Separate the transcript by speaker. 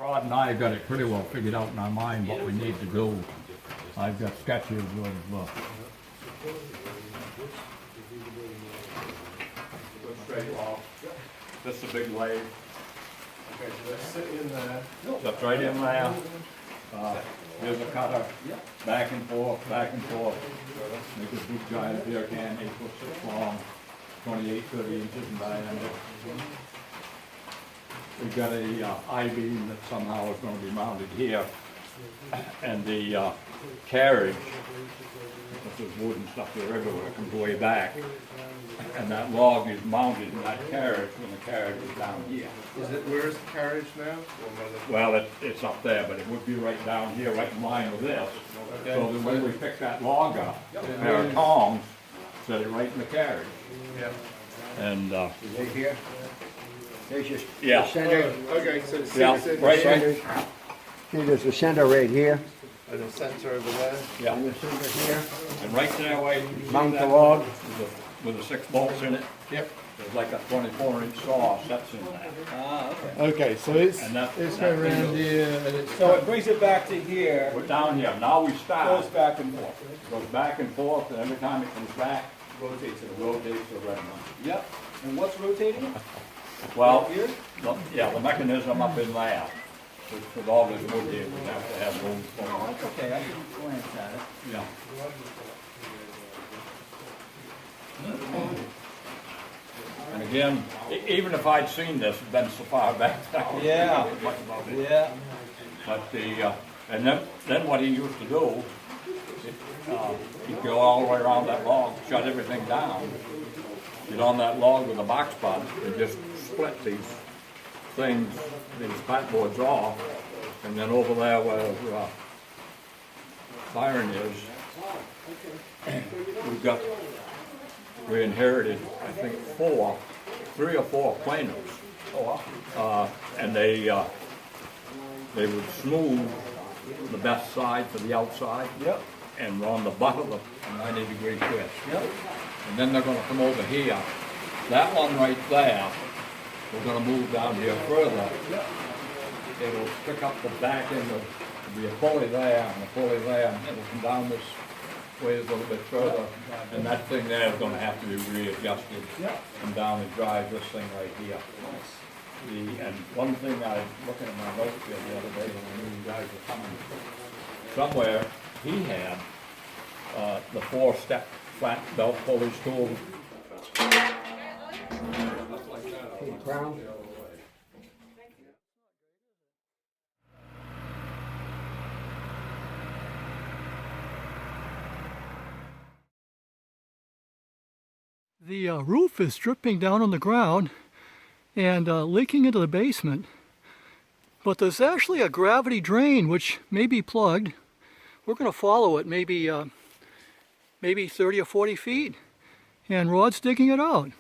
Speaker 1: Rod and I got it pretty well figured out in our mind what we need to do. I've got sketches of straight wall. This is a big lathe.
Speaker 2: Okay, so let's sit in there.
Speaker 1: That's right in there. Here's a cutter. Back and forth, back and forth. Make a big giant beer can, 8 foot 6 long, 28, 30 inches in diameter. We've got a I-beam that somehow is going to be mounted here. And the carriage, this is wood and stuff here everywhere, comes way back. And that log is mounted in that carriage when the carriage is down here.
Speaker 2: Where is the carriage now?
Speaker 1: Well, it's up there, but it would be right down here, right in line with this.
Speaker 2: Okay.
Speaker 1: So that when we pick that log up, there are tongs, set it right in the carriage.
Speaker 2: Yeah.
Speaker 1: And,
Speaker 3: Right here? There's your
Speaker 1: Yeah.
Speaker 3: center.
Speaker 2: Okay, so it's
Speaker 1: yeah,
Speaker 2: in
Speaker 1: right,
Speaker 3: Center. See, there's the center right here,
Speaker 2: and the center over there.
Speaker 1: yeah.
Speaker 3: and the center here.
Speaker 1: And right there, where you see
Speaker 3: Mount the
Speaker 1: that
Speaker 3: log.
Speaker 1: with the 6 bolts in it,
Speaker 2: Yep.
Speaker 1: there's like a 24-inch saw sets in there.
Speaker 4: Ah, okay.
Speaker 2: Okay, so it's
Speaker 1: And that-
Speaker 2: it's
Speaker 1: that
Speaker 2: going
Speaker 1: thing
Speaker 2: around
Speaker 1: goes-
Speaker 2: here, and it's
Speaker 4: So it brings it back to here,
Speaker 1: We're down here, now we start.
Speaker 4: goes back and forth.
Speaker 1: Goes back and forth, and every time it comes back,
Speaker 4: Rotates it.
Speaker 1: it rotates the red one.
Speaker 4: Yep. And what's rotating it?
Speaker 1: Well,
Speaker 4: Here?
Speaker 1: the mechanism up in there, with all this wood here, we have to have room for
Speaker 4: Oh,
Speaker 1: it.
Speaker 4: that's okay, I can glance at it.
Speaker 1: Yeah. And again, even if I'd seen this, it's been so far back that I couldn't
Speaker 4: Yeah.
Speaker 1: think much about it.
Speaker 4: Yeah.
Speaker 1: But and then what he used to do, he'd go all the way around that log, shut everything down, get on that log with a box butt, and just split these things, these clapboards off, and then over there where Byron is, we inherited, I think, 3 or 4 planos.
Speaker 4: Oh, wow.
Speaker 1: And they would smooth the best side for the outside.
Speaker 4: Yep.
Speaker 1: And on the butt of the 90-degree twist.
Speaker 4: Yep.
Speaker 1: And then they're gonna come over here. That one right there, we're gonna move down here further. It'll pick up the back end of, there'll be a pulley there and a pulley there, and it'll come down this way a little bit further. And that thing there is gonna have to be readjusted.
Speaker 4: Yep.
Speaker 1: And down and drive this thing right here. And one thing I was looking at my notes here the other day when I knew you guys were coming, somewhere he had the 4-step flat belt pulley tool.
Speaker 3: Crown.
Speaker 5: The roof is dripping down on the ground and leaking into the basement, but there's actually a gravity drain which may be plugged. We're going to follow it maybe 30 or 40 feet, and Rod's digging it out.